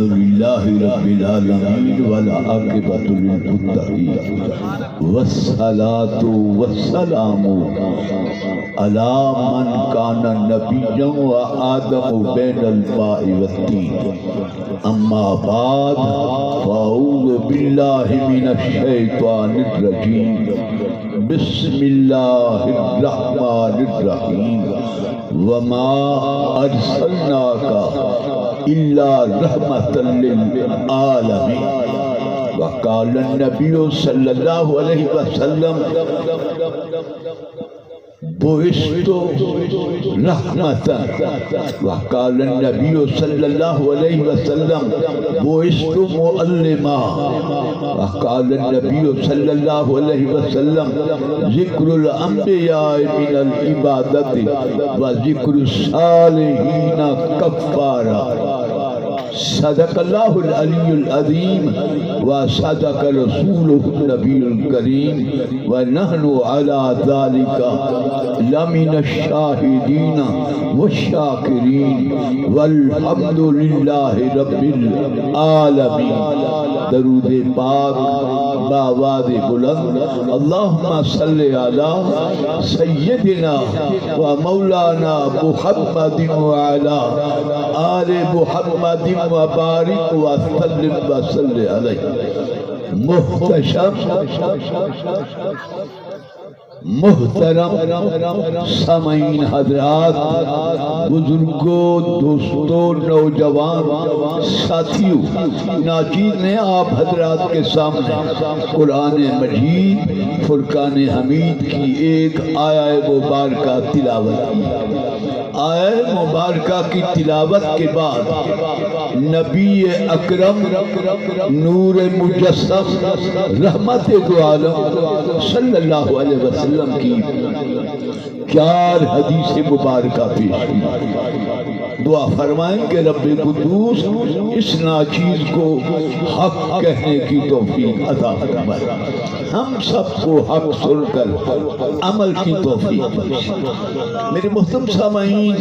للہ رب العالمین والعاقبۃ للمتقین والصلاۃ والسلام علی من کان نبیا وآدم بین الماء والطین اما بعد فاعوذ باللہ من الشیطان الرجیم بسم اللہ الرحمن الرحیم وما ارسلناک الا رحمۃ للعالمین وقال النبی صلی اللہ علیہ وسلم بعثت رحمتا وقال النبی صلی اللہ علیہ وسلم بعثت معلما وقال النبی صلی اللہ علیہ وسلم ذکر الانبیاء من العبادت وذکر الصالحین کفارا صدق اللہ العلی العظیم وصدق رسولہ النبی الکریم ونحن علی ذلک لمن الشاہدین والشاکرین والحمد للہ رب العالمین۔ درود پاک بآواز بلند اللہم صلی علی سیدنا و مولانا محمد وعلی آل محمد وبارک وسلم وصلی علیہ۔ محترم سامعین حضرات، بزرگوں، دوستوں، نوجوان ساتھیوں، ناچیز نے آپ حضرات کے سامنے قرآن مجید فرقان حمید کی ایک آیہ مبارکہ تلاوت کی۔ آیہ مبارکہ کی تلاوت کے بعد نبی اکرم نور مجسم رحمت دو عالم صلی اللہ علیہ وسلم کی 4 حدیث مبارکہ پیش کی۔ دعا فرمائیں کہ رب قدوس اس ناچیز کو حق کہنے کی توفیق عطا فرمائے، ہم سب کو حق سن کر عمل کی توفیق بخشے۔ میرے محترم سامعین،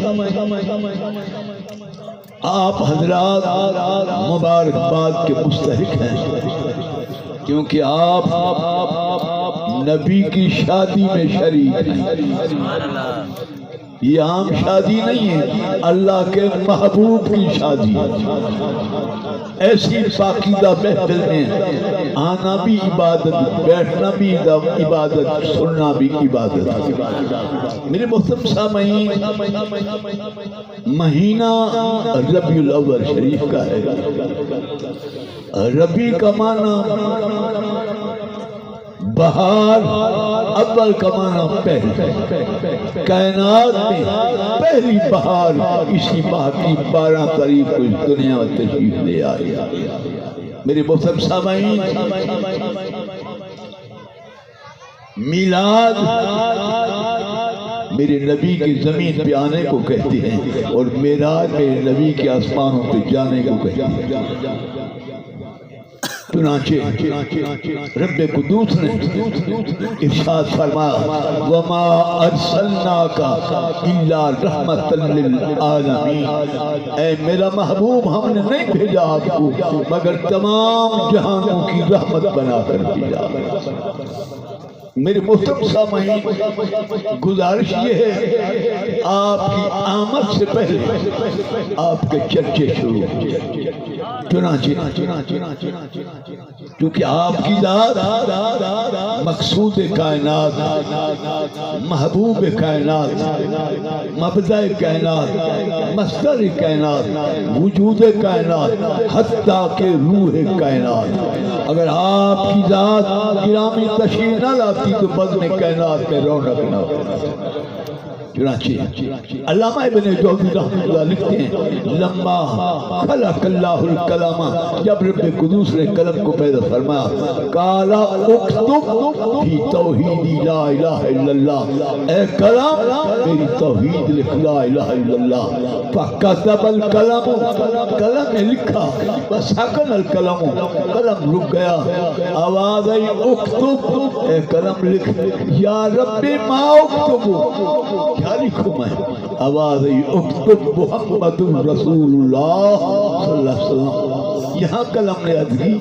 آپ حضرات مبارکباد کے مستحق ہیں، کیونکہ آپ نبی کی شادی میں شریک ہیں۔ یہ عام شادی نہیں ہے، اللہ کے محبوب کی شادی ہے۔ ایسی پاکیزہ محفل میں آنا بھی عبادت، بیٹھنا بھی عبادت، سننا بھی عبادت۔ میرے محترم سامعین، مہینہ ربیع الاول شریف کا ہے۔ ربیع کا معنی بہار، اول کا معنی پہلی، کائنات میں پہلی بہار اسی ماہ کی 12 تاریخ کو اس دنیا میں تشریف لے آئی۔ میرے محترم سامعین، میلاد میرے نبی کی زمین پہ آنے کو کہتے ہیں، اور معراج میرے نبی کے آسمانوں پہ جانے کو کہتے ہیں۔ چنانچہ رب قدوس نے ارشاد فرمایا وما ارسلناک الا رحمۃ للعالمین، اے میرا محبوب ہم نے نہیں بھیجا آپ کو مگر تمام جہانوں کی رحمت بنا کر بھیجا۔ میرے محترم سامعین، گزارش یہ ہے آپ کی آمد سے پہلے آپ کے چرچے شروع چنانچہ کیونکہ آپ کی ذات مقصود کائنات، محبوب کائنات، مبدأ کائنات، مصدر کائنات، وجود کائنات، حتیٰ کہ روح کائنات۔ اگر آپ کی ذات گرامی تشریف نہ لاتی تو بزم کائنات میں رونق نہ ہوتی۔ چنانچہ علامہ ابن جوزی رحمۃ اللہ لکھتے ہیں لما خلق اللہ الکلام، جب رب قدوس نے قلم کو پیدا فرمایا، قال اکتب فی توحید لا الہ الا اللہ، اے قلم میری توحید لکھ لا الہ الا اللہ۔ فکتب القلم، قلم نے لکھا، وسکن القلم، قلم رک گیا۔ آواز آئی اکتب، اے قلم لکھ۔ یا رب ما اکتب، کیا لکھوں میں؟ آواز آئی اکتب محمد رسول اللہ صلی اللہ علیہ وسلم۔ یہاں قلم نے عرض کی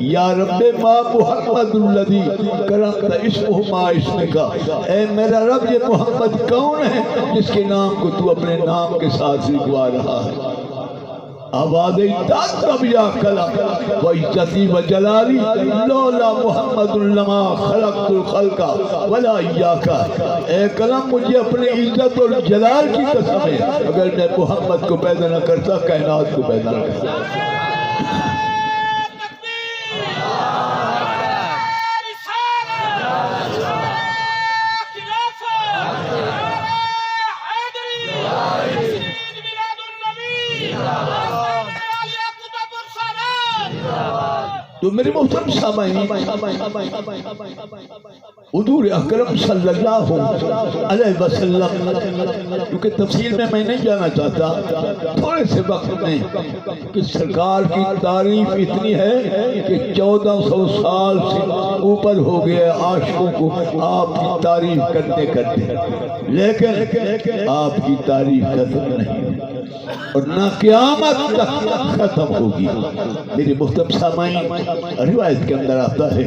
یا رب ما محمد الذی کرمت اسمہ ما اسمک، اے میرا رب یہ محمد کون ہے جس کے نام کو تو اپنے نام کے ساتھ لکھوا رہا ہے؟ آواز تب یا کلم وعزتی وجلالی لولا محمد لما خلقت الخلق ولا ایاک، اے کلم مجھے اپنی عزت اور جلال کی قسم ہے اگر میں محمد کو پیدا نہ کرتا کائنات کو پیدا نہ کرتا۔ تو میرے محترم سامعین، حضور اکرم صلی اللہ علیہ وسلم، کیونکہ تفصیل میں نہیں جانا چاہتا، تھوڑے سے وقت میں کہ سرکار کی تعریف اتنی ہے کہ 1400 سال سے اوپر ہو گئے عاشقوں کو آپ کی تعریف کرتے کرتے، لیکن آپ کی تعریف ختم نہیں اور نہ قیامت تک ختم ہوگی۔ میرے محترم سامعین، روایت کے اندر آتا ہے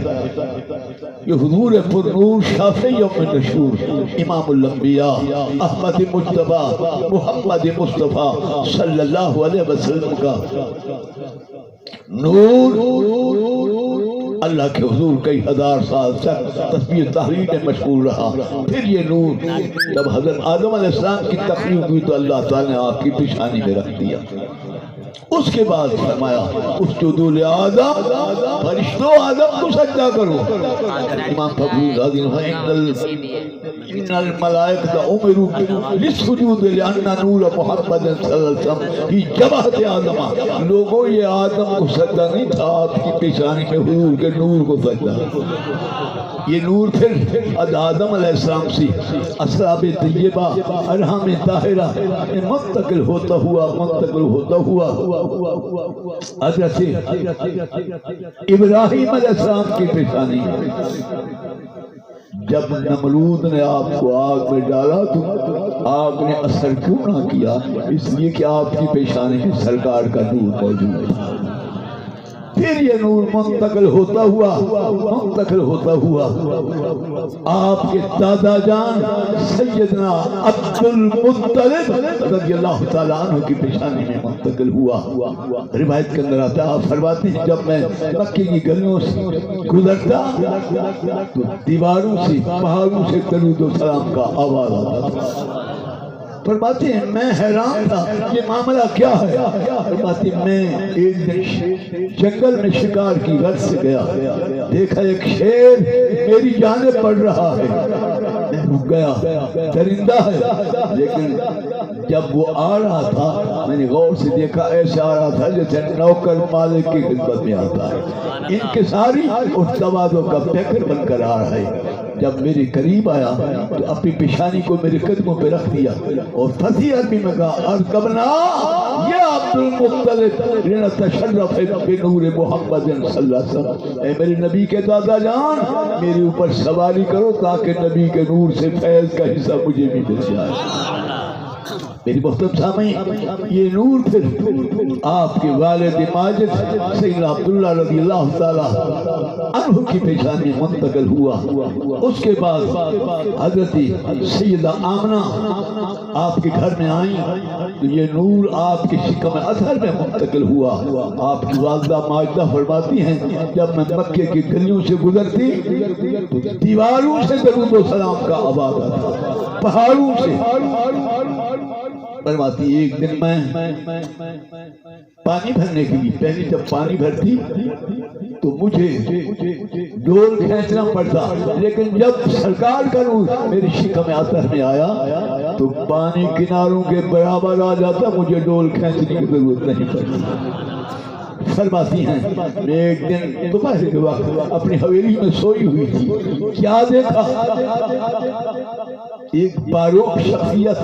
یہ حضور پر نور شافع یوم نشور امام الانبیاء احمد مجتبی محمد مصطفیٰ صلی اللہ علیہ وسلم کا نور اللہ کے حضور کئی ہزار سال تک تسبیح تحلیل میں مشغول رہا۔ پھر یہ نور جب حضرت آدم علیہ السلام کی تخلیق ہوئی تو اللہ تعالیٰ نے آپ کی پیشانی میں رکھ دیا۔ اس کے بعد فرمایا اسجدوا لآدم، فرشتوں آدم کو سجدہ کرو۔ امام فخری رضی اللہ عنہ ان الملائکۃ امروا للسجود لأن نور محمد صلی اللہ علیہ وسلم فی جبہۃ آدم، لوگوں یہ آدم کو سجدہ نہیں تھا، آپ کی پیشانی میں حضور کے نور کو سجدہ۔ یہ نور پھر آدم علیہ السلام سے اصحاب طیبہ ارحام طاہرہ منتقل ہوتا ہوا حضرت ابراہیم علیہ السلام کی پیشانی۔ جب نمرود نے آپ کو آگ میں ڈالا تو آگ نے اثر کیوں نہ کیا؟ اس لیے کہ آپ کی پیشانی میں سرکار کا نور موجود ہے۔ پھر یہ نور منتقل ہوتا ہوا آپ کے دادا جان سیدنا عبد المطلب رضی اللہ تعالیٰ عنہ کی پیشانی میں منتقل ہوا۔ روایت کے اندر آتا ہے آپ فرماتے ہیں جب میں مکے کی گلیوں سے گزرتا تو دیواروں سے پہاڑوں سے درود و سلام کا آواز آتا تھا۔ فرماتے ہیں میں حیران تھا یہ معاملہ کیا ہے؟ فرماتے ہیں میں ایک دن جنگل میں شکار کی غرض سے گیا، دیکھا ایک شیر میری جانب پڑ رہا ہے، میں رک گیا، درندہ ہے، لیکن جب وہ آ رہا تھا میں نے غور سے دیکھا ایسے آ رہا تھا جیسے نوکر مالک کی خدمت میں آتا ہے، انکساری اور تواضع کا پیکر بن کر آ رہا ہے۔ جب میرے قریب آیا تو اپنی پیشانی کو میرے قدموں پہ رکھ دیا اور فصیح عربی میں کہا ارکبنا یا عبد المطلب لنتشرف بنور محمد صلی اللہ علیہ وسلم، اے میرے نبی کے دادا جان میرے اوپر سواری کرو تاکہ نبی کے نور سے فیض کا حصہ مجھے بھی مل جائے۔ میری محترم سامعین، یہ نور پھر آپ کے والد ماجد سیدنا عبداللہ رضی اللہ تعالیٰ عنہ کی پیشانی منتقل ہوا۔ اس کے بعد حضرت سیدہ آمنہ آپ کے گھر میں آئیں تو یہ نور آپ کے شکم اطہر میں منتقل ہوا۔ آپ کی والدہ ماجدہ فرماتی ہیں جب میں مکے کی گلیوں سے گزرتی تو دیواروں سے درود و سلام کا آواز آتا، پہاڑوں سے۔ فرماتی ایک دن میں پانی بھرنے کے لیے پہلے جب پانی بھرتی تو مجھے ڈول کھینچنا پڑتا، لیکن جب سرکار کا نور میری شکم اطہر میں آیا تو پانی کناروں کے برابر آ جاتا، مجھے ڈول کھینچنے کی ضرورت نہیں پڑتی۔ فرماتی ہیں میں ایک دن دوپہر کے وقت اپنی حویلی میں سوئی ہوئی تھی، کیا دیکھا؟ ایک باروک شخصیت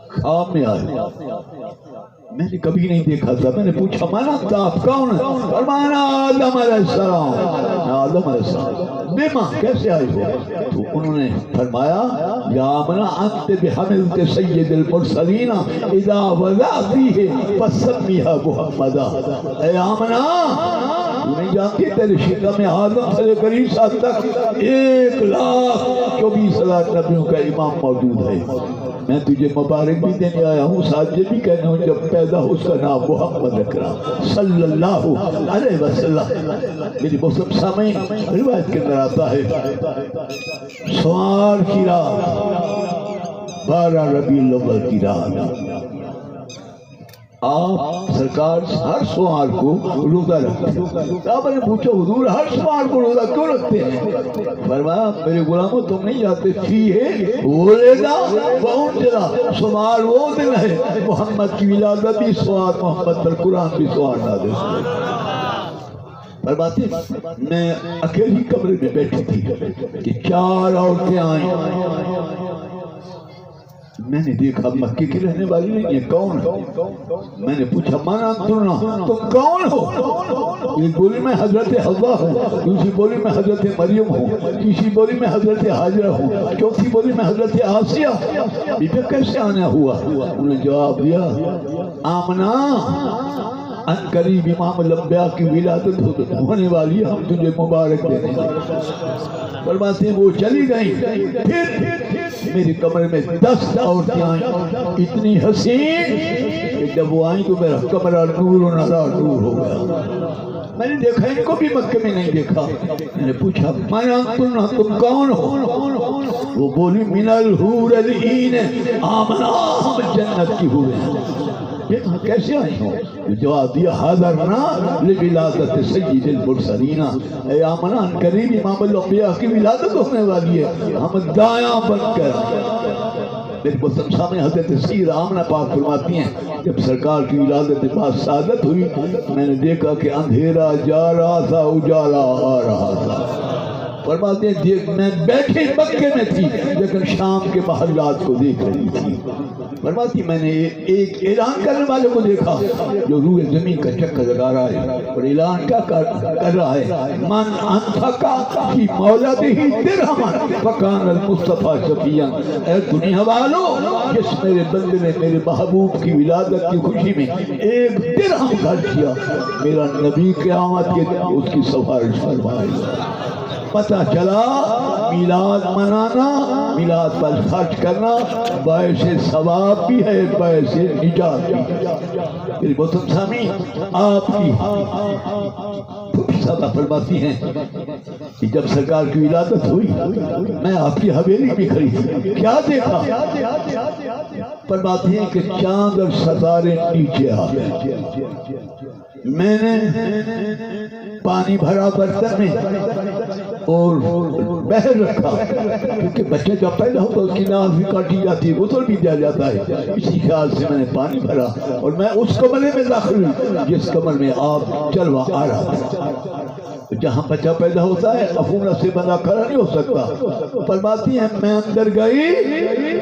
خواب میں آئی، میں نے کبھی نہیں دیکھا تھا. میں نے پوچھا من انت، آپ کون ہیں؟ فرمایا آدم علیہ السلام. آدم علیہ السلام. بما، کیسے آئے ہو؟ تو انہوں نے فرمایا یا آمنہ انت بحملت سید المرسلین اذا وضعتیہ فسمیہ محمدہ. اے آمنہ تو نہیں جانتی تیرے شکم میں آدم سے لے کر عیسیٰ تک 1,24,000 نبیوں کا امام موجود ہے. میں تجھے مبارک بھی دینے آیا ہوں، ساتھ یہ بھی کہنا ہوں جب پیدا ہو اس کا نام محمد رکھنا صلی اللہ علیہ وسلم. میری مسلم سامعین، روایت کے اندر آتا ہے سوار کی رات، 12 ربیع الاول کی رات، آپ سرکار ہر سوار کو روزہ رکھتے ہیں. آپ نے پوچھا حضور ہر سوار کو روزہ کیوں رکھتے ہیں؟ فرمایا میرے غلاموں تم نہیں جاتے فی ہے ولدا وانزلا، سوار وہ دن ہے محمد کی ولادت بھی سوار، محمد پر قرآن بھی سوار نازل ہوئے. فرماتے میں اکیلی کمرے میں بیٹھی تھی کہ 4 عورتیں آئیں. میں نے دیکھا مکے کی رہنے والی نہیں، یہ کون ہے؟ میں نے پوچھا من انتن، تم کون ہو؟ یہ بولی میں حضرت حوا ہوں، دوسری بولی میں حضرت مریم ہوں، تیسری بولی میں حضرت حاجرہ ہوں، چوتھی بولی میں حضرت آسیہ. بیٹا کیسے آنا ہوا؟ انہوں نے جواب دیا آمنہ ان قریب امام الانبیاء کی ولادت ہونے والی ہے، ہم تجھے مبارک دینے. فرماتے ہیں وہ چلی گئیں. پھر میرے کمرے میں 10 عورتیں آئیں، اتنی حسین کہ جب وہ آئیں تو میرا کمرہ نور و نارا نور ہو گیا. میں نے دیکھا ان کو بھی مکے میں نہیں دیکھا. میں نے پوچھا من انتن، تم کون ہو؟ وہ بولی من الحور العین آمنہ، ہم جنت کی حور ہیں. کیسے آئے ہو؟ جواب دیا حاضرنا لولادت سید المرسلین. اے آمنہ ان قریب امام الانبیاء کی ولادت ہونے والی ہے، ہم دایاں بن کر. میرے مسلم سامنے حضرت سید آمنہ پاک فرماتی ہیں جب سرکار کی ولادت بعد سعادت ہوئی میں نے دیکھا کہ اندھیرا جا رہا تھا، اجالا آ رہا تھا. فرماتے ہیں میں بیٹھے مکے میں تھی لیکن شام کے محلات کو دیکھ رہی تھی. فرماتی میں نے ایک اعلان کرنے والے کو دیکھا جو روح زمین کا چکر لگا رہا ہے اور اعلان کیا کر رہا ہے من انفقا فی مولدہ درہما فکان المصطفیٰ شفیعا. اے دنیا والو، جس میرے بندے نے میرے محبوب کی ولادت کی خوشی میں 1 درہم خرچ کیا، میرا نبی قیامت کے اس کی سفارش فرمائے. پتہ چلا میلاد منانا، میلاد پر خرچ کرنا باعث ثواب بھی ہے، باعث نجات بھی. میری محترم سامعین، آپ کی صاحبہ فرماتی ہیں کہ جب سرکار کی ولادت ہوئی میں آپ کی حویلی بھی کھڑی تھی. کیا دیکھا؟ فرماتی ہیں کہ چاند اور ستارے نیچے آ گئے. میں نے پانی بھرا برتن میں اور بہر رکھا کیونکہ بچے جب پیدا ہوتا اس کی ناز بھی کاٹی جاتی ہے، غسل بھی دیا جاتا ہے. اسی خیال سے میں نے پانی بھرا اور میں اس کمرے میں داخل ہوئی جس کمرے میں آپ چلوا آ رہا تھا. جہاں بچہ پیدا ہوتا ہے افونہ سے بندہ کھڑا نہیں ہو سکتا. فرماتی ہیں میں اندر گئی،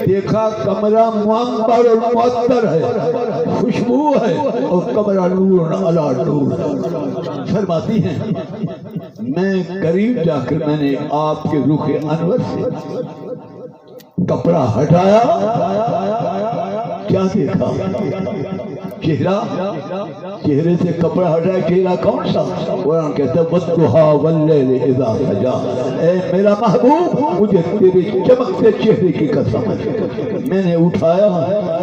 دیکھا کمرہ معمر اور معطر ہے، خوشبو ہے اور کمرہ نور علی نور. فرماتی ہیں میں قریب جا کر میں نے آپ کے رخ انور سے کپڑا ہٹایا. کیا دیکھا؟ چہرے سے کپڑا ہٹایا. چہرہ کون سا؟ قرآن کہتا ہے وَالضُّحَىٰ وَاللَّيْلِ إِذَا سَجَىٰ. اے میرا محبوب، مجھے تیرے چمکتے چہرے کی قسم ہے. میں نے اٹھایا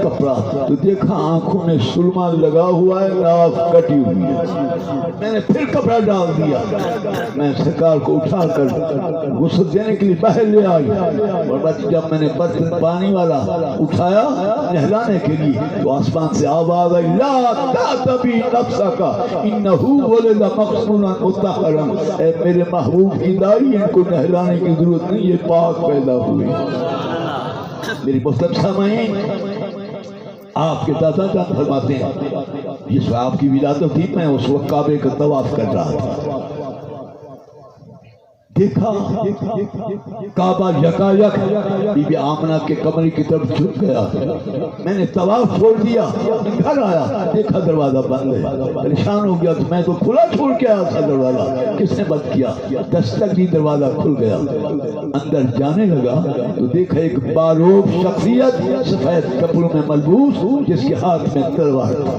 کپڑا تو دیکھا آنکھوں میں سرما لگا ہوا ہے، ناک کٹی ہوئی ہے. میں نے پھر کپڑا ڈال دیا. میں سرکار کو اٹھا کر غسل دینے کے لیے باہر لے آئی اور بس جب میں نے برتن پانی والا اٹھایا نہلانے کے لیے تو آسمان سے آواز آئی لا تعتبی نفسک انہ ولد مغسولا مطہرا. اے میرے محبوب کی دائی، ان کو نہلانے کی ضرورت نہیں، یہ پاک پیدا ہوئی. میری محترم سامعین، آپ کے دادا جان فرماتے ہیں جس آپ کی ولادت تھی میں اس وقت کعبے کا طواف کر رہا تھا. دیکھا کعبہ یکایک بی بی آمنہ کے کمرے کی طرف جھک گیا. میں نے طواف چھوڑ دیا, گھر آیا, دیکھا دروازہ بند ہے. پریشان ہو گیا, تو میں تو کھلا چھوڑ کے آیا تھا دروازہ, کس نے بند کیا؟ دستک دی, دروازہ کھل گیا. اندر جانے لگا تو دیکھا ایک باروب شخصیت سفید کپڑوں میں ملبوس جس کے ہاتھ میں تلوار تھا.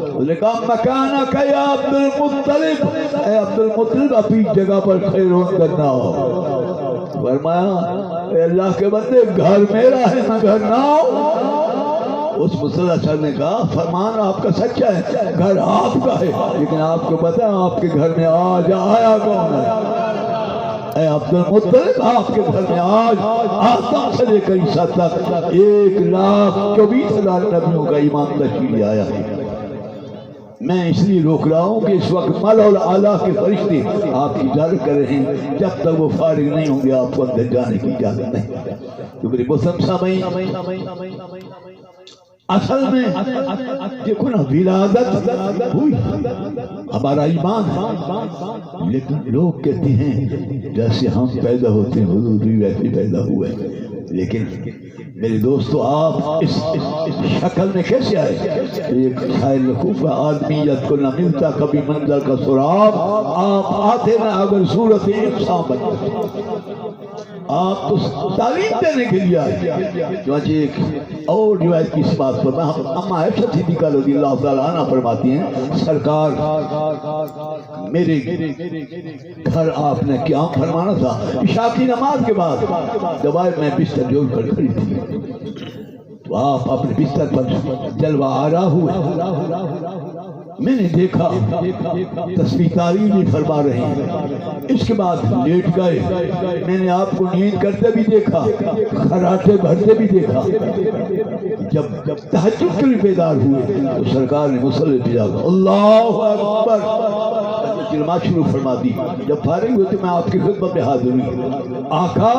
اس نے کہا مکانک یا عبد المطلب, اے عبد المطلب اپنی جگہ پر خیر کرنا. فرمایا اے اللہ کے بندے, گھر میرا ہے, میں گھر نہ ہوں. اس مسلسل نے کہا فرمان آپ کا سچا ہے, گھر آپ کا ہے, لیکن آپ کو پتا ہے آپ کے گھر میں آج آیا کون ہے؟ اے عبد المطلب, آپ کے گھر میں آج آدم سے لے کر عیسیٰ تک 1,24,000 نبیوں کا ایمان تشکیل آیا ہے. میں اس لیے روک رہا ہوں کہ اس وقت ملأ الاعلیٰ کے فرشتے آپ کی اجازت کر رہے ہیں, جب تک وہ فارغ نہیں ہوں گے آپ کو اندر جانے کی اجازت نہیں. تو میرے مسلم سامعین, اصل میں دیکھو نا, ولادت ہوئی, ہمارا ایمان ہے, لیکن لوگ کہتے ہیں جیسے ہم پیدا ہوتے ہیں حضور بھی ویسے پیدا ہوئے. لیکن میرے دوستو, آپ اس شکل میں کیسے آئے؟ ایک شاعر نے خوب آدمیت کو نہ ملتا کبھی منظر کا سراب, آپ آتے نہ اگر صورت انسان بنتے. آپ تو تعلیم دینے کے لیے آئے. چنانچہ ایک اور روایت کی اس بات پر اما عائشہ صدیقہ رضی اللہ تعالیٰ عنہ فرماتی ہیں, سرکار میرے گھر آپ نے قیام فرمانا تھا عشاء کی نماز کے بعد, جب آئے میں بستر جوڑ کر کھڑی تھی, تو آپ اپنے بستر پر جلوہ آرا ہوئے. میں نے دیکھا تسبیح تعلیل بھی فرما رہے ہیں, اس کے بعد لیٹ گئے. میں نے آپ کو نیند کرتے بھی دیکھا, خراٹے بھرتے بھی دیکھا. جب تہجد کے لیے بیدار ہوئے تو سرکار نے مصلی پہ جا کر اللہ اکبر کلمات شروع فرما دی. جب فارغ ہوئے تو میں آپ کی خدمت میں حاضر ہوئی. آقا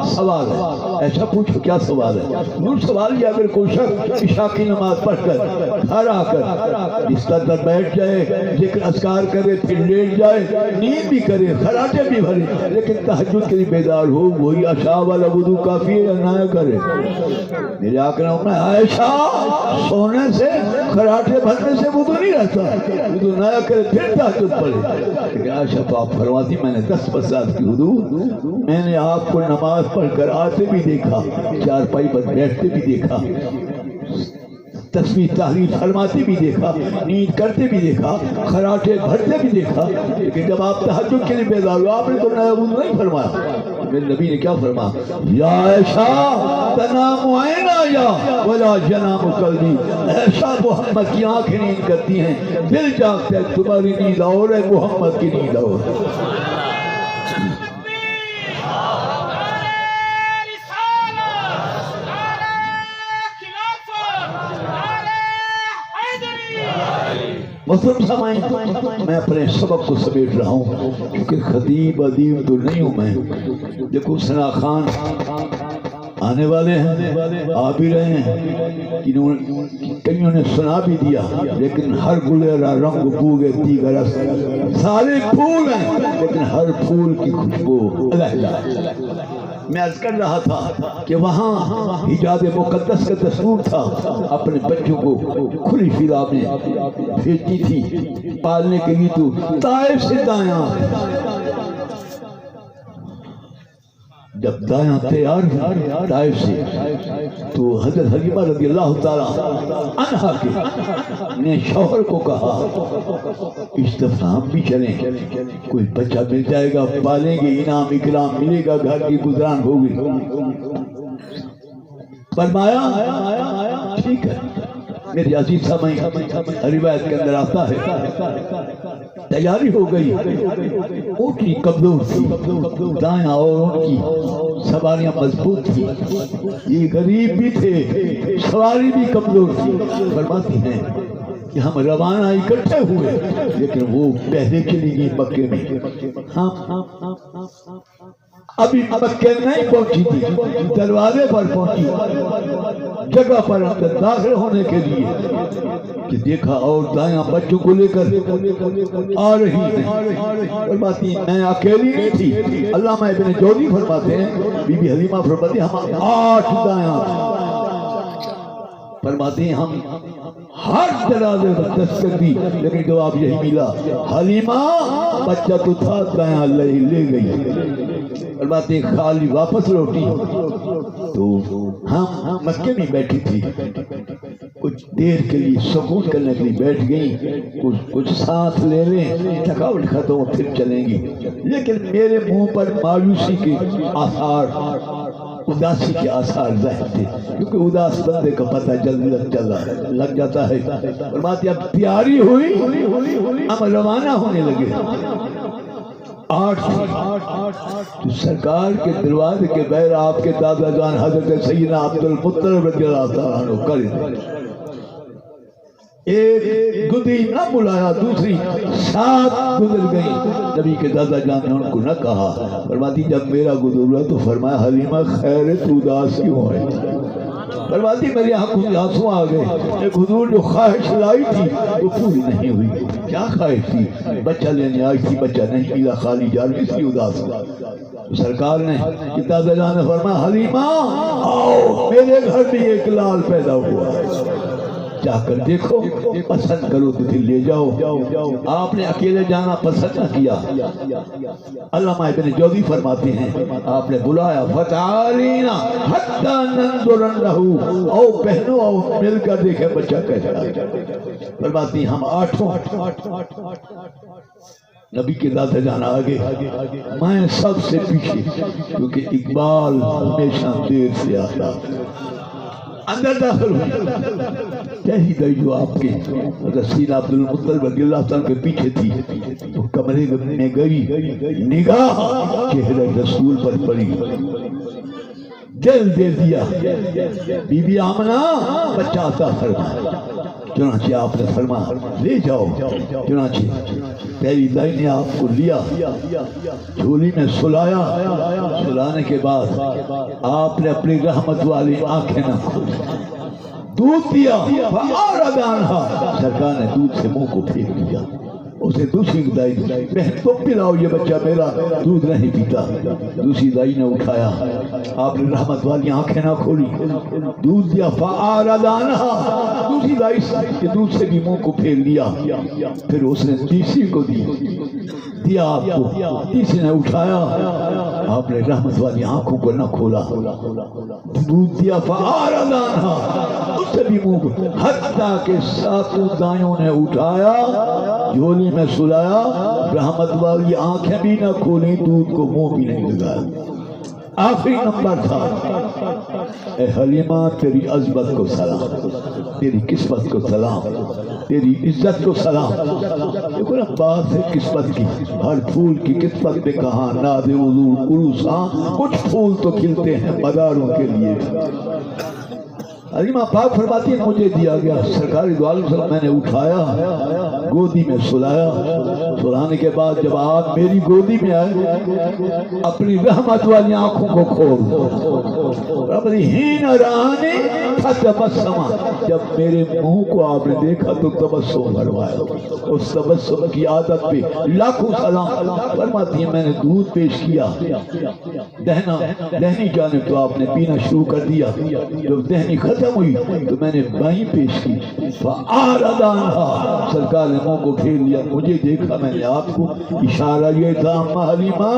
سوال ہے. ایسا پوچھو کیا سوال ہے؟ نور سوال یہ, اگر کوئی شخص عشاء کی نماز پڑھ کر گھر آ کر بستر پر بیٹھ جائے, ذکر اذکار کرے, پھر لیٹ جائے, نیند بھی کرے, خراٹے بھی بھرے, لیکن تہجد کے لیے بیدار ہو, وہی عشاء والا وضو کافی ہے یا نہ کرے؟ میرے آقا نے عائشہ سونے سے خراٹے بھرنے سے وضو نہیں رہتا, وضو نہ کرے پھر تہجد پڑھے. لیکن عائشہ تو آپ فرماتی میں نے 10 برسات کی حدود, میں نے آپ کو نماز پڑھ کر آتے بھی دیکھا, چارپائی پر بیٹھتے بھی دیکھا, تسبیح تحلیل فرماتے بھی دیکھا, نیند کرتے بھی دیکھا, خراٹے بھرتے بھی دیکھا. لیکن جب آپ تہجد کے لیے بیدار ہوئے آپ نے تو نیا وضو نہیں فرمایا. میرے نبی نے کیا فرمایا؟ یا عائشہ تنام عینا یا ولا ینام قلبی, عائشہ محمد کی آنکھیں نیند کرتی ہیں, دل جاگتا ہے, تمہاری نیند اور ہے, محمد کی نیند اور ہے. مسلم سامعین, میں اپنے سبق کو سمیٹ رہا ہوں کیونکہ خطیب ادیب تو نہیں ہوں میں. دیکھو ثنا خان آنے والے ہیں, آ بھی رہے ہیں, کئیوں نے سنا بھی دیا, لیکن ہر گلیرا رنگ بوگے دیگر رس, سارے پھول ہیں لیکن ہر پھول کی خوشبو الگ. میں عرض کر رہا تھا کہ وہاں حجاب مقدس کا دستور تھا, اپنے بچوں کو کھلی فضا میں بھیجتی تھی پالنے کے لیے. تو طائف سے دایاں, جب دایاں تیار طائف سے, تو حضرت حلیمہ رضی اللہ تعالیٰ عنہا نے شوہر کو کہا اس دفعہ ہم بھی چلیں, کوئی بچہ مل جائے گا, پالیں گے, انعام اکرام ملے گا, گھر کی گزران ہوگی. فرمایا ٹھیک ہے. میری عزیز سامعین, روایت کے اندر آتا ہے تیاری ہو گئی, اونٹنی کمزور تھی, دایاں اور ان کی سواریاں مضبوط تھی, یہ غریب بھی تھے, سواری بھی کمزور تھی. فرماتی ہیں کہ ہم روانہ اکٹھے ہوئے, لیکن وہ پہلے چلی گئی مکے میں, ہم ابھی مکہ نہیں پہنچی تھی، دروازے پر پہنچی، جگہ پر داخل ہونے کے لیے کہ دیکھا اور دایاں بچوں کو لے کر آ رہی ہے۔ فرماتی میں اکیلی نہیں تھی، علامہ ابن جوزی فرماتے ہیں بی بی حلیمہ فرماتی ہم 8 دایاں، فرماتی ہم ہر دروازے پر دستک دی لیکن جواب یہی ملا، حلیمہ بچہ تو تھا دایاں لے گئی۔ فرماتی خالی واپس لوٹی تو ہم مکے میں بیٹھی تھی، کچھ دیر کے لیے سکون کرنے کے لیے بیٹھ گئی، کچھ ساتھ لے لیں، تھکاوٹ ختم ہو پھر چلیں گی، لیکن میرے منہ پر مایوسی کے آثار، اداسی کے آثار ظاہر تھے، کیونکہ اداس بندے کا پتہ جلدی لگ جاتا ہے۔ فرماتی اب تیاری ہوئی، ہم روانہ ہونے لگے۔ 8 سرکار کے دروازے کے بغیر آپ کے دادا جان حضرت سیدنا عبد المطلب رضی اللہ تعالیٰ عنہ کرے، ایک گدی نہ بلایا، دوسری 7 گزر گئی، نبی کے دادا جان نے ان کو نہ کہا۔ فرماتی جب میرا گزرا تو فرمایا حلیمہ خیر تو اداس کیوں ہے؟ فرماتی میری آنکھوں آنسو آ گئے، ایک حضور جو خواہش لائی تھی وہ پوری نہیں ہوئی۔ کیا خواہش تھی؟ بچہ لینے آئی تھی، بچہ نہیں ملا، خالی جا رہی تھی، اداس ہوا۔ سرکار نے دادا جان نے فرمایا حلیمہ آؤ میرے گھر بھی ایک لال پیدا ہوا، جا کر دیکھو، پسند کرو تو پھر لے جاؤ۔ آپ نے اکیلے جانا پسند نہ کیا۔ علامہ ابن جوزی فرماتے ہیں آپ نے بلایا فتعالینا حتی ننظرن لہو، او بہنو او مل کر دیکھیں بچہ کیسا۔ فرماتی ہم 8 نبی کے دادا جان آگے، میں سب سے پیچھے، کیونکہ اقبال ہمیشہ دیر سے آتا۔ اندر داخل ہوئی، کہی گئی جو آپ کے سیدنا عبد المطلب رضی اللہ تعالیٰ کے پیچھے تھی، وہ کمرے میں گئی، نگاہ چہرے رسول پر پڑی، دل دے دیا، بی بی آمنہ بچہ عطا فرما۔ چنانچہ آپ نے فرمایا لے جاؤ۔ چنانچہ پہلی دائی نے آپ کو لیا، جھولی میں سلایا، سلانے کے بعد آپ نے اپنی رحمت والی آنکھیں نہ کھولی، دودھ دیا، فَأَعْرَضَ عَنْهَا، سرکار نے دودھ سے منہ کو پھیر دیا۔ اسے دوسری دائی بہن تم پلاؤ، یہ بچہ میرا دودھ نہیں پیتا۔ دوسری دائی نے اٹھایا، آپ نے رحمت والی آنکھیں نہ کھولی، دودھ دیا، فَأَعْرَضَ عَنْهَا، دوسری دائی کے دودھ سے بھی منہ کو پھیر لیا۔ پھر اس نے تیسری کو دیا آپ کو، تیسری نے اٹھایا، آپ نے رحمت والی آنکھوں کو نہ کھولا، دودھ دیا، فَأَعْرَضَ عَنْهَا، اس سے بھی منہ کو، حتیٰ کہ 7 دائیوں نے اٹھایا، جھولی میں سلایا، رحمت والی آنکھیں بھی نہ کھولی، دودھ کو منہ بھی نہیں لگایا۔ آخری نمبر تھا، اے حلیمہ تیری عظمت کو سلام، تیری قسمت کو سلام، تیری عزت کو سلام۔ دیکھو نا بات ہے قسمت کی، ہر پھول کی قسمت میں کہاں ناد حضور عروساں، کچھ پھول تو کھلتے ہیں مداروں کے لیے۔ حلیمہ پاک فرماتی ہے مجھے دیا گیا، سرکار دو عالم صلی اللہ علیہ وسلم میں نے اٹھایا، گودی میں سلایا، سلانے کے بعد جب آپ میری گودی میں آئے، اپنی رحمت والی آنکھوں کو کھول ربی ہین رانی فتبسما، جب میرے منہ کو آپ نے دیکھا تو تبسم کروایا، اس تبسم کی عادت پہ لاکھوں سلام۔ فرماتی ہے میں نے دودھ پیش کیا، دہنی جانب تو آپ نے پینا شروع کر دیا، جب دہنی ختم ہوئی تو میں نے بائیں پیش کی، فَأَعْرَضَ عَنْهَا، سرکار نے منہ کو پھیر لیا، مجھے دیکھا، میں نے آپ کو اشارہ یہ تھا اما حلیمہ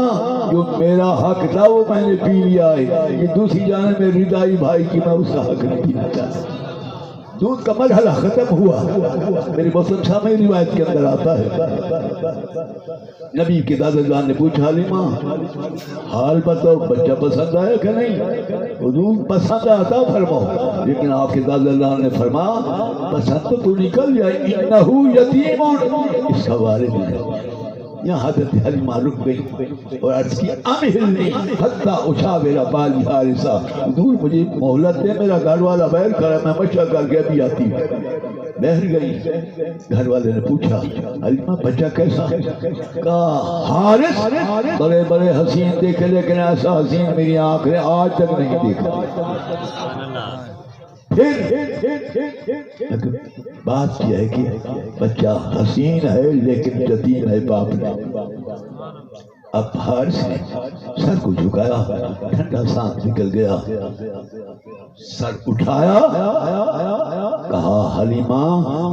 جو میرا حق تھا وہ میں نے پی لیا ہے، یہ دوسری جانب میں ردائی بھائی کی میں اس کا حق نہیں پینا چاہتا۔ دودھ کا مرحلہ ختم ہوا، میری مسلم صاحب میں روایت کے اندر آتا ہے، نبی کے دادا جان نے پوچھا حلیمہ حال بتاؤ بچہ پسند آیا کہ نہیں؟ حضور پسند آتا فرماؤ، لیکن آپ کے دادا جان نے فرمایا پسند تو نکل جائے، انہو یتیم، اس کا والد ہے، یہاں حضرت حلیمہ رک گئی اور عرض کی امہلنی حتی اشاور بالی حارثہ، حضور مجھے مہلت دے، میرا گھر والا باہر کھڑا، میں مشورہ کر کے ابھی آتی ہوں۔ باہر گئی، گھر والے نے پوچھا حلیمہ بچہ کیسا؟ کہا حارث بڑے بڑے حسین دیکھے لیکن ایسا حسین میری آنکھ نے آج تک نہیں دیکھا۔ پھر بات یہ ہے کہ بچہ حسین ہے لیکن یتیم ہے باپ نے۔ اب حارث نے سر کو جھکایا، ٹھنڈا سانس نکل گیا، سر اٹھایا، کہا حلیمہ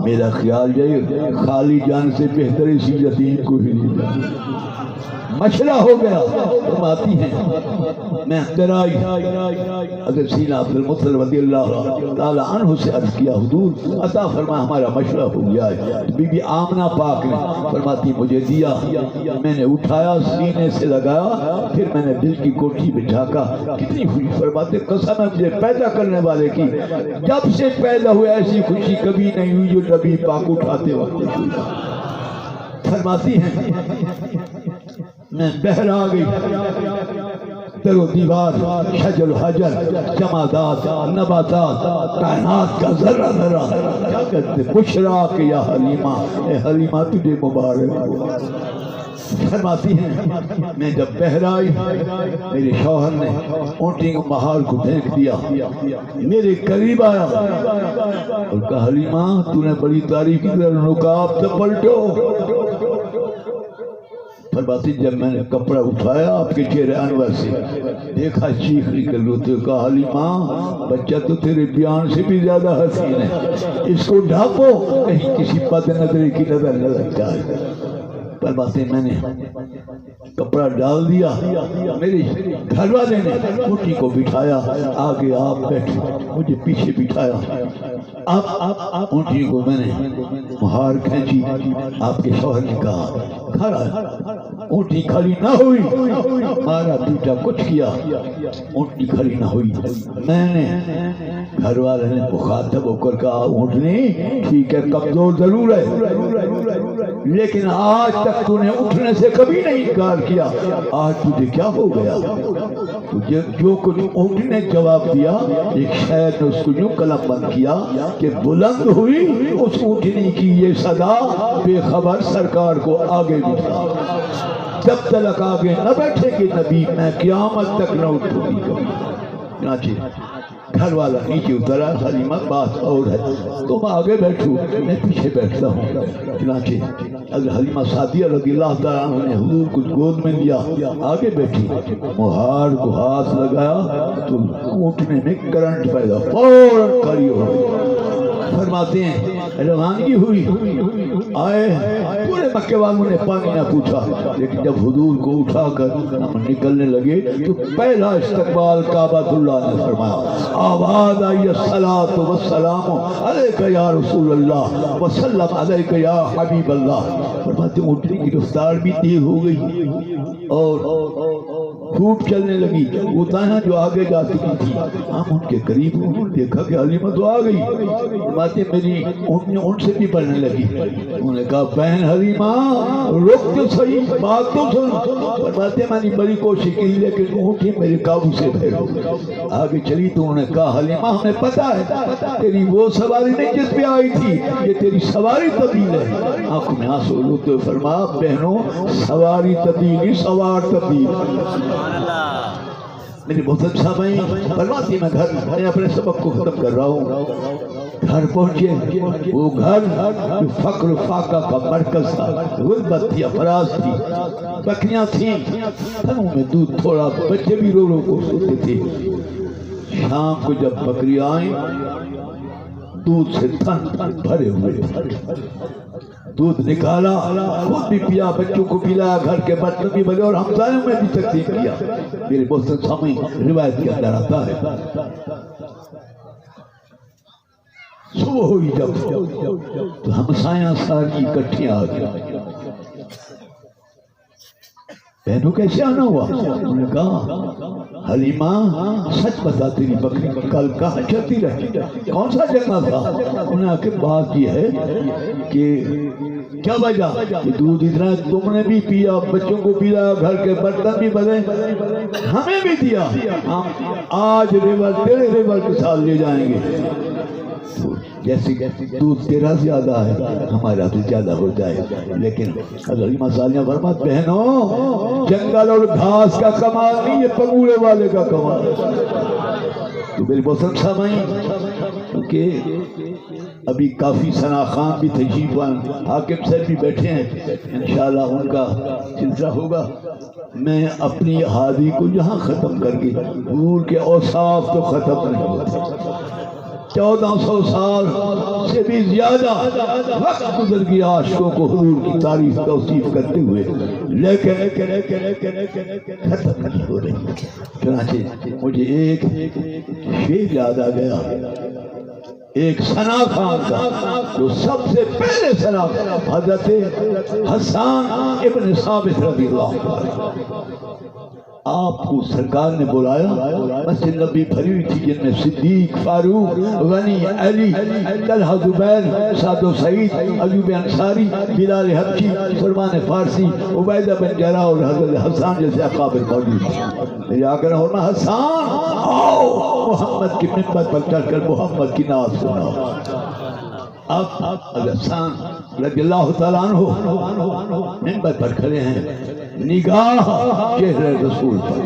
میرا خیال یہ خالی جان سے بہتر اسی یتیم کو ہی نہیں جانا۔ مشورہ ہو گیا، فرماتی ہیں میں اندر آئی، حضرت سیدنا عبد المطلب رضی اللہ تعالیٰ عنہ سے عرض کیا حضور عطا فرما ہمارا مشورہ ہو گیا ہے۔ بی بی آمنہ پاک نے فرماتی مجھے دیا، میں نے اٹھایا، سینے سے لگایا، پھر میں نے دل کی کوٹھی میں جھانکا، کتنی خوشی۔ فرماتے قسم ہے مجھے پیدا کرنے والے کی، جب سے پیدا ہوئے ایسی خوشی کبھی نہیں ہوئی جو نبی پاک اٹھاتے وقت ہوئی۔ فرماتی ہیں میں بہر آ گئی، در و دیوار، شجر و حجر، جمادات، نباتات، کائنات کا ذرہ ذرہ کیا کہتے بشرا کہ یا حلیمہ، اے حلیمہ تجھے مبارک ہو۔ فرماتی ہیں میں جب بہر آئی میرے شوہر نے اونٹی کو مہار کو پھینک دیا، میرے قریب آیا اور کہا حلیمہ تو نے بڑی تعریف کی، نقاب سے پلٹو۔ فرماتی جب میں نے کپڑا اٹھایا آپ کے چہرے انور سے دیکھا چیخ نکل روتے، کہا حلیمہ بچہ تو تیرے بیان سے بھی زیادہ حسین ہے، اس کو ڈھانپو کہیں کسی بد نظری کی نظر نہ لگ جائے۔ فرماتے میں نے کپڑا ڈال دیا، میرے گھر والے نے اونٹی کو بٹھایا، آگے آپ بیٹھے، مجھے پیچھے بٹھایا، اب اونٹی کو میں نے مہار کھینچی، آپ کے شوہر نے کہا کھڑا، اونٹی کھڑی نہ ہوئی، مارا پیٹا کچھ کیا، اونٹی کھڑی نہ ہوئی۔ میں نے گھر والے نے مخاطب ہو کر کہا اونٹنی ٹھیک ہے کمزور ضرور ہے لیکن آج تک تو نے اٹھنے سے کبھی نہیں انکار کیا، آج تجھے کیا ہو گیا؟ جو کچھ اونٹی نے جواب دیا، ایک شاعر نے اس کو یوں قلم بند کیا کہ بلند ہوئی اس اونٹنی کی یہ صدا، بے خبر سرکار کو آگے بٹھا، جب تک آگے نہ بیٹھے کہ نبی میں قیامت تک نہ اٹھوں گی کبھی۔ چنانچہ گھر والا نیچے اترا، حلیمہ بات اور ہے، تم آگے بیٹھو میں پیچھے بیٹھتا ہوں۔ چنانچہ حضرت حلیمہ سعدیہ رضی اللہ تعالیٰ عنہ نے حضور کو گود میں لیا، آگے بیٹھی، مہار کو ہاتھ لگایا تو اونٹنے میں کرنٹ پیدا، فوراً کھڑی ہو گئی۔ فرماتے ہیں روانگی ہوئی، آئے پورے مکے والوں نے پانی نہ پوچھا، لیکن جب حضور کو اٹھا کر ہم نکلنے لگے تو پہلا استقبال کعبۃ اللہ نے فرمایا، آواز آئی الصلاۃ والسلام علیک یا رسول اللہ وسلم علیک یا حبیب اللہ۔ فرماتے ہیں اونٹنی کی رفتار بھی تیز ہو گئی اور خوب چلنے لگی، وہ دائیں جو آگے جا چکی تھی، ہم ان کے قریب انہوں نے دیکھا کہ حلیمہ تو آ گئی، باتیں میری ان سے بھی بڑھنے لگی۔ انہوں نے کہا بہن حلیمہ رک تو صحیح، بات تو سن۔ باتیں میں نے بڑی کوشش کی لیکن اونٹی میرے قابو سے بھیڑ آگے چلی تو انہوں نے کہا حلیمہ ہمیں پتا ہے تیری وہ سواری نہیں جس پہ آئی تھی، یہ تیری سواری تبدیل ہے۔ آنکھوں میں آنسو روتے فرمایا بہنوں سواری تبدیل، سوار تبدیل۔ میری محترم صاحبیں فرماتی میں میں اپنے سبق کو ختم کر رہا ہوں، گھر پہنچے، وہ گھر جو فقر فاقہ کا مرکز تھا، غربت تھی، افراز تھی، بکریاں تھیں، تھنوں میں دودھ تھوڑا، بچے بھی رو رو کو سوتے تھے۔ شام کو جب بکریاں آئیں دودھ سے تھن بھرے ہوئے، دودھ نکالا، خود بھی پیا، بچوں کو پلایا، گھر کے برتن بھی بھرے اور ہمسایوں میں بھی تقسیم کیا۔ میرے محترم سامعین روایت کے اندر آتا ہے صبح ہوئی جب تو ہمسایاں ساری اکٹھی آ گئی، بہنوں کیسے آنا ہوا؟ انہوں نے کہا حلیمہ سچ بتا تیری بکری کل کہاں چلتی رہی؟ کون سا جگہ تھا؟ انہوں نے کہا بات یہ ہے کہ کیا وجہ کہ دودھ اتنا تم نے بھی پیا، بچوں کو پیا، گھر کے برتن بھی بدلے، ہمیں بھی دیا، ہم آج ریور تیرے ریور کے ساتھ لے جائیں گے، جیسے دودھ تیرا زیادہ ہے ہمارا بھی زیادہ ہو جائے. لیکن حضرت مسالیاں فرمات بہنوں جنگل اور گھاس کا کمال نہیں، یہ پگوڑے والے کا کمال ہے. تو میری محترم سامعین کیونکہ ابھی کافی ثنا خان بھی تشریف حاکم صاحب بھی بیٹھے ہیں، انشاءاللہ ان کا سلسلہ ہوگا. میں اپنی حاضری کو یہاں ختم کر کے حضور کے اوصاف تو ختم نہیں ہوتے. 1400 سال سے بھی زیادہ وقت گزر گیا عاشقوں کو حضور کی تعریف توصیف کرتے ہوئے، لیکن ختم نہیں ہو رہی. چنانچہ مجھے ایک شعر یاد آ گیا ایک ثنا خان کا، جو سب سے پہلے ثنا حضرت حسان ابن ثابت رضی اللہ عنہ. آپ کو سرکار نے بلایا، مسجد نبی بھری ہوئی تھی جن میں صدیق، فاروق، غنی، علی، طلحہ، زبیر، سعد و سعید، ایوب انصاری، بلال حبشی، سلمان فارسی، عبیدہ بن جراح اور حضرت حسان جیسے اکابر موجود تھے. آ کر فرمایا حسان آؤ محمد کی ممبر پر چڑھ کر محمد کی نعت سناؤ. اب حسان رضی اللہ تعالیٰ عنہ ممبر پر کھڑے ہیں، نگاہ چہرے رسول پر،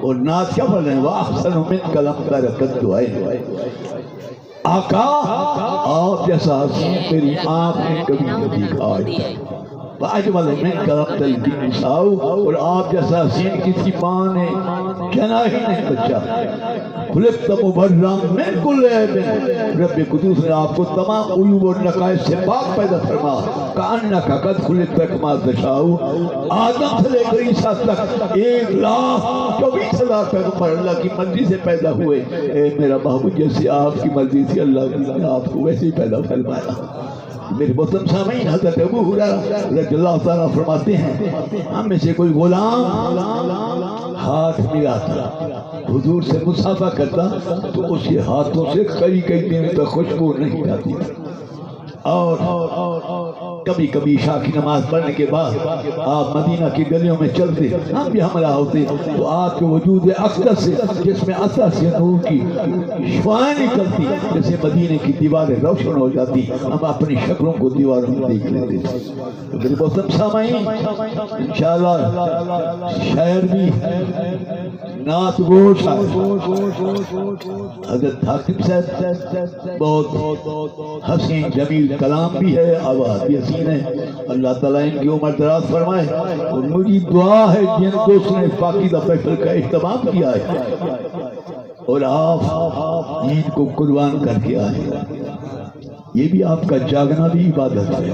اور نعت کیا پڑھ رہے ہیں؟ وَأَحْسَنُ مِنْكَ لَمْ تَرَ قَطُّ عَيْنٌ. آقا آپ جیسا حسین میری آنکھ نے کبھی نہیں دیکھا. وَأَجْمَلُ مِنْكَ لَمْ تَلِدِ النِّسَاءُ، اور آپ جیسا حسین کسی ماں نے جنا ہی نہیں بچا. خلقت مبرأ من کل عیب، رب قدوس نے آپ کو تمام عیوب اور نقائص سے پاک پیدا فرمایا. کأنک قد خلقت کما تشاء، آدم سے لے کر عیسیٰ تک 1,24,000 پیغمبر اللہ کی مرضی سے پیدا ہوئے. اے میرا محبوب جیسے آپ کی مرضی تھی اللہ نے آپ کو ویسے ہی پیدا فرمایا. میرے محترم سامعین حضرت ابو ہریرہ رضی اللہ تعالیٰ فرماتے ہیں ہم میں سے کوئی غلام ہاتھ ملاتا حضور سے مصافحہ کرتا تو اس کے ہاتھوں سے کئی دن تک خوشبو نہیں جاتی. اور کبھی کبھی عشاء کی نماز پڑھنے کے بعد آپ مدینہ کی گلیوں میں چلتے، ہم بھی ہمراہ ہوتے، تو آپ کے وجود اقدس سے جس میں عطا سے نور کی شعاعیں نکلتی، جیسے مدینے کی دیواریں روشن ہو جاتی، ہم اپنی شکلوں کو دیواروں میں دیکھ لیتے. تو میرے محترم سامعین انشاءاللہ شاعر بھی نعت گو حضرت حاکم صاحب بہت حسین جمیل کلام بھی ہے، آواز بھی حسین ہے. اللہ تعالیٰ ان کی عمر دراز فرمائے. اور مجھے دعا ہے جن دوست نے پاکیزہ محفل کا اہتمام کیا ہے اور آپ عید کو قربان کر کے آئے، یہ بھی آپ کا جاگنا بھی عبادت ہے.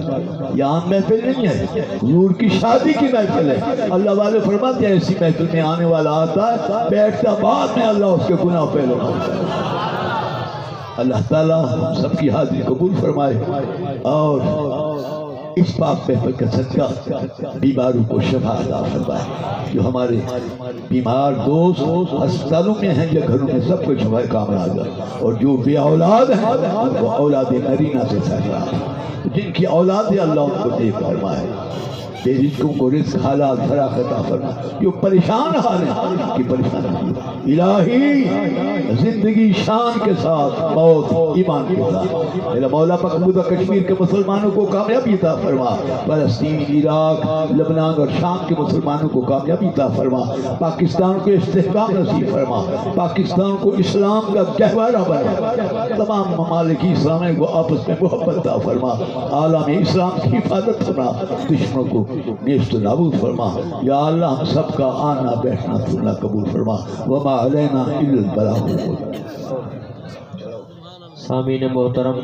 یہ عام محفل نہیں ہے، حضور کی شادی کی محفل ہے. اللہ والے فرماتے ہیں ایسی محفل میں آنے والا آتا ہے بیٹھتا بعد میں اللہ اس کے گناہ پہلے کرتا ہے. اللہ تعالیٰ ہم سب کی حاضری قبول فرمائے اور اس پاک محفل کا صدقہ بیماروں کو شفا عطا فرمائے. جو ہمارے بیمار دوست ہسپتالوں میں ہیں یا گھروں میں سب کو شفا کامرا دے، اور جو بے اولاد ہیں وہ اولاد نرینہ سے سہلا، جن کی اولاد ہے اللہ ان کو دے فرمائے. بے رزقوں کو رزق حلال فراخ عطا فرما. جو پریشان حال ہیں کہ پریشان الہی زندگی شان کے ساتھ موت ایمان کے ساتھ. میرا مولا مقبوضہ کشمیر کے مسلمانوں کو کامیابی عطا فرما. فلسطین، عراق، لبنان اور شام کے مسلمانوں کو کامیابی عطا فرما. پاکستان کو استحکام نصیب فرما. پاکستان کو اسلام کا گہوارہ بنا. تمام ممالک اسلامی کو آپس میں محبت عطا فرما. عالم اسلام کی حفاظت فرما. دشمنوں کو نیست و نابود فرما. یا اللہ ہم سب کا آنا بیٹھنا سننا قبول فرما. وما علینا الا البلاغ. سامعین محترم